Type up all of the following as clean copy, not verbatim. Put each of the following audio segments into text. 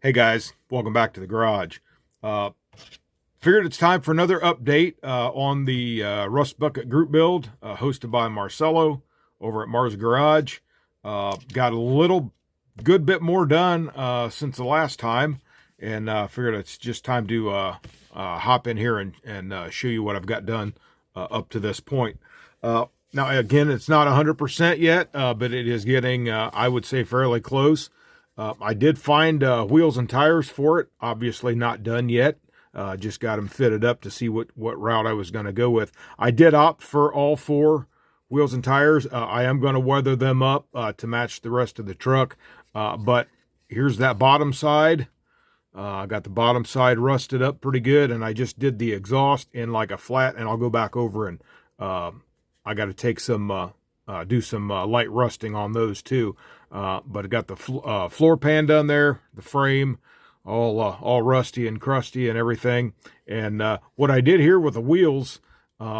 Hey guys, welcome back to the garage. Figured it's time for another update on the Rust Bucket group build hosted by Marcelo over at Mars Garage. Got a little good bit more done since the last time, and figured it's just time to hop in here and show you what I've got done up to this point. Now, again, it's not 100% yet, but it is getting, I would say, fairly close. I did find wheels and tires for it. Obviously not done yet. Just got them fitted up to see what route I was going to go with. I did opt for all four wheels and tires. I am going to weather them up to match the rest of the truck. But here's that bottom side. I got the bottom side rusted up pretty good, and I just did the exhaust in like a flat, and I'll go back over and I got to take some do some light rusting on those too. But I got the floor pan done there, the frame all rusty and crusty and everything. And what I did here with the wheels,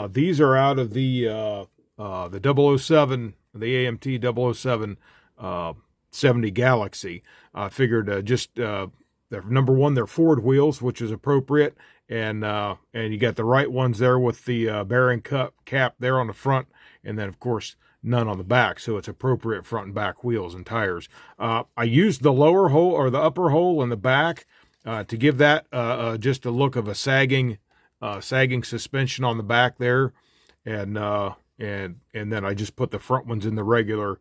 these are out of the 007, the AMT 007 70 Galaxy. I figured they're, number one, they're Ford wheels, which is appropriate, and you got the right ones there with the bearing cap there on the front, and then of course none on the back, so it's appropriate front and back wheels and tires. I used the lower hole or the upper hole in the back to give that just a look of a sagging suspension on the back there, and then I just put the front ones in the regular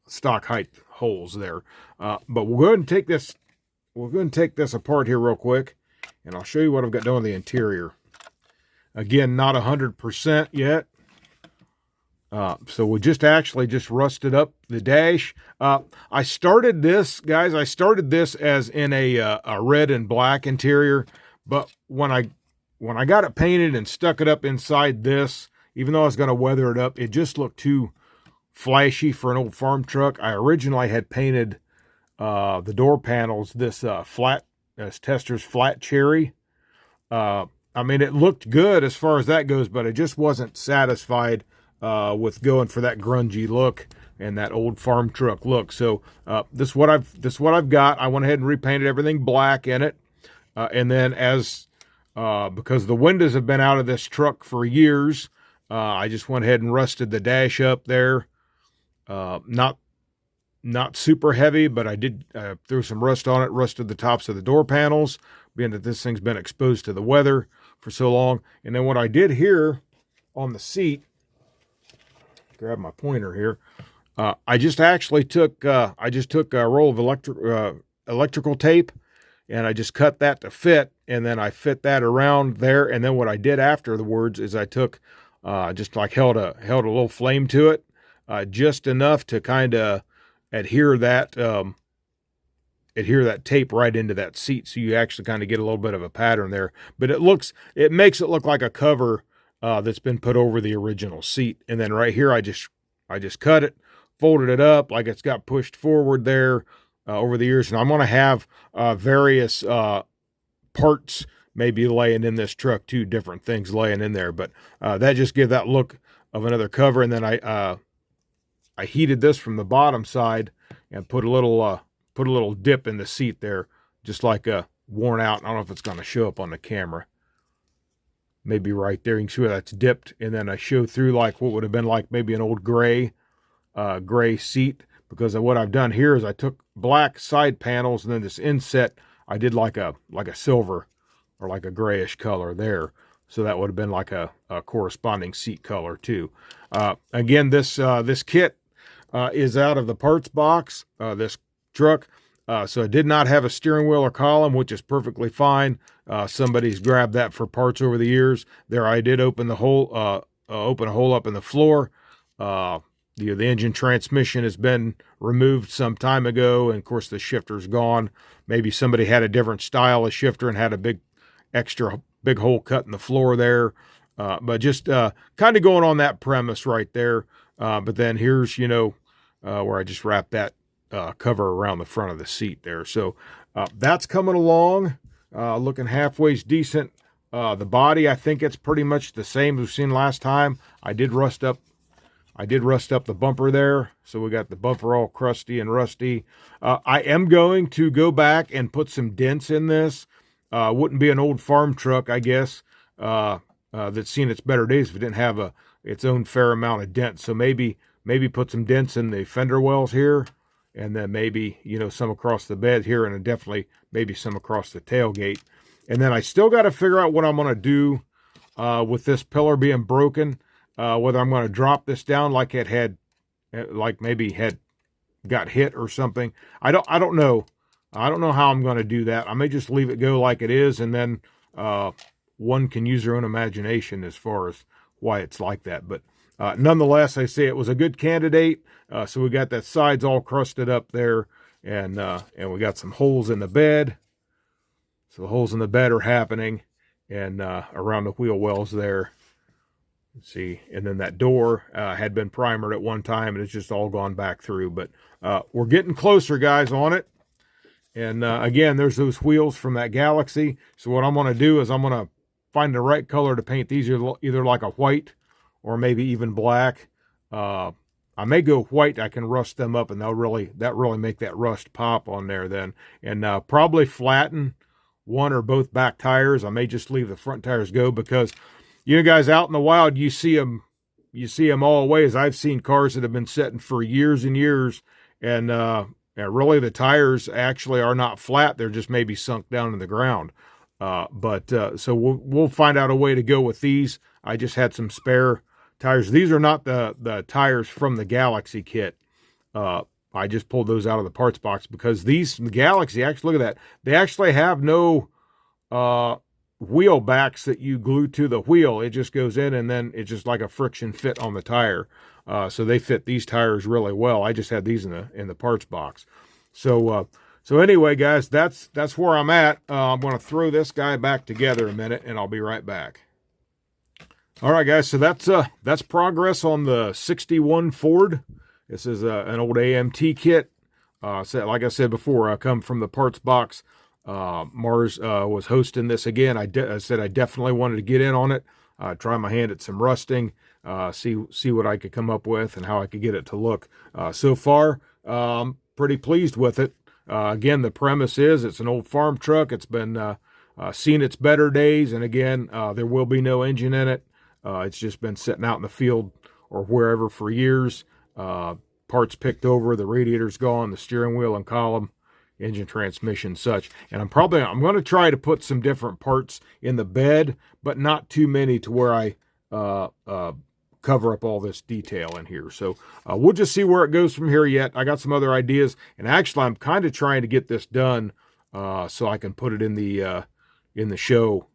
stock height holes there. But we'll go ahead and take this. We're going to take this apart here real quick, and I'll show you what I've got done on the interior. Again, not 100% yet. So we just rusted up the dash. I started this, guys. I started this as in a red and black interior, but when I got it painted and stuck it up inside this, even though I was going to weather it up, it just looked too flashy for an old farm truck. I originally had painted the door panels this Tester's flat cherry. I mean, it looked good as far as that goes, but I just wasn't satisfied with going for that grungy look and that old farm truck look. So this is what I've got. I went ahead and repainted everything black in it, and then because the windows have been out of this truck for years, I just went ahead and rusted the dash up there. Not super heavy, but I did threw some rust on it. Rusted the tops of the door panels, being that this thing's been exposed to the weather for so long. And then what I did here on the seat, grab my pointer here. I just took a roll of electrical tape, and I just cut that to fit, and then I fit that around there. And then what I did afterwards is I took just like held a little flame to it, just enough to kind of adhere that tape right into that seat, so you actually kind of get a little bit of a pattern there. But it makes it look like a cover that's been put over the original seat. And then right here, I just cut it, folded it up like it's got pushed forward there over the years. And I'm going to have various parts maybe laying in this truck, two different things laying in there. But that just gives that look of another cover. And then I heated this from the bottom side and put a little dip in the seat there, just like a worn out. I don't know if it's going to show up on the camera. Maybe right there, you can see where that's dipped, and then I show through like what would have been like maybe an old gray seat, because of what I've done here is I took black side panels, and then this inset I did like a silver or like a grayish color there, so that would have been like a corresponding seat color too. Again, this kit is out of the parts box, this truck. So I did not have a steering wheel or column, which is perfectly fine. Somebody's grabbed that for parts over the years. There, I did open a hole up in the floor. The engine transmission has been removed some time ago, and of course the shifter's gone. Maybe somebody had a different style of shifter and had a big hole cut in the floor there. But just kind of going on that premise right there. But then here's, where I just wrapped that cover around the front of the seat there. So that's coming along, looking halfway decent. The body, I think it's pretty much the same as we've seen last time. I did rust up I did rust up the bumper there, so we got the bumper all crusty and rusty. I am going to go back and put some dents in this. Wouldn't be an old farm truck, I guess, that's seen its better days if it didn't have its own fair amount of dents. So maybe put some dents in the fender wells here, and then maybe, you know, some across the bed here, and definitely maybe some across the tailgate. And then I still got to figure out what I'm going to do with this pillar being broken. Whether I'm going to drop this down like it had, like maybe had got hit or something. I don't know. I don't know how I'm going to do that. I may just leave it go like it is, and then one can use their own imagination as far as why it's like that. But nonetheless, I say it was a good candidate. So we got that sides all crusted up there, and we got some holes in the bed. So the holes in the bed are happening, and around the wheel wells there. Let's see, and then that door had been primered at one time, and it's just all gone back through. But we're getting closer, guys, on it. And again, there's those wheels from that Galaxy. So what I'm going to do is I'm going to find the right color to paint these, either like a white or maybe even black. I may go white. I can rust them up, and that really make that rust pop on there then. And probably flatten one or both back tires. I may just leave the front tires go, because you know, guys, out in the wild, you see them all ways. I've seen cars that have been sitting for years and years, and really the tires actually are not flat. They're just maybe sunk down in the ground. So we'll find out a way to go with these. I just had some spare tires. These are not the tires from the Galaxy kit. I just pulled those out of the parts box, because the Galaxy, actually, look at that. They actually have no wheel backs that you glue to the wheel. It just goes in, and then it's just like a friction fit on the tire. So they fit these tires really well. I just had these in the parts box. So anyway, guys, that's where I'm at. I'm going to throw this guy back together a minute, and I'll be right back. All right, guys. So that's progress on the 61 Ford. This is an old AMT kit. So like I said before, I come from the parts box. Mars was hosting this again. I said I definitely wanted to get in on it, try my hand at some rusting, see what I could come up with and how I could get it to look. So far, pretty pleased with it. Again, the premise is it's an old farm truck. It's been seen its better days, and again, there will be no engine in it. It's just been sitting out in the field or wherever for years. Parts picked over, the radiator's gone, the steering wheel and column, engine, transmission, such. And I'm going to try to put some different parts in the bed, but not too many to where I cover up all this detail in here. So we'll just see where it goes from here yet. I got some other ideas, and actually I'm kind of trying to get this done so I can put it in the show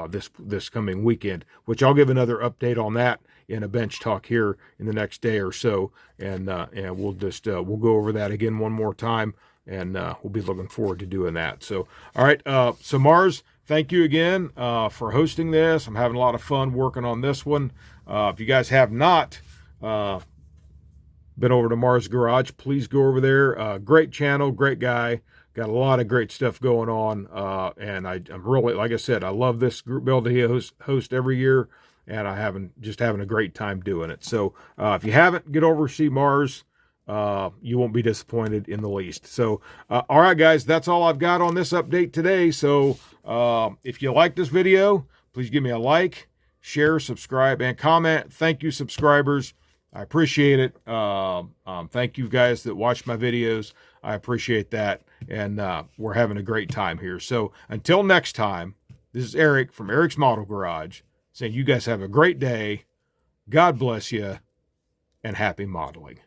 this coming weekend, which I'll give another update on that in a bench talk here in the next day or so, and we'll just we'll go over that again one more time. And we'll be looking forward to doing that. So, all right. So Mars, thank you again for hosting this. I'm having a lot of fun working on this one. If you guys have not been over to Mars Garage, please go over there. Great channel, great guy. Got a lot of great stuff going on. And I'm really, like I said, I love this group build that he host every year. And just having a great time doing it. So if you haven't, get over to see Mars. You won't be disappointed in the least. So, all right, guys, that's all I've got on this update today. So, if you like this video, please give me a like, share, subscribe, and comment. Thank you, subscribers. I appreciate it. Thank you guys that watch my videos. I appreciate that. And we're having a great time here. So, until next time, this is Eric from Eric's Model Garage saying you guys have a great day. God bless you, and happy modeling.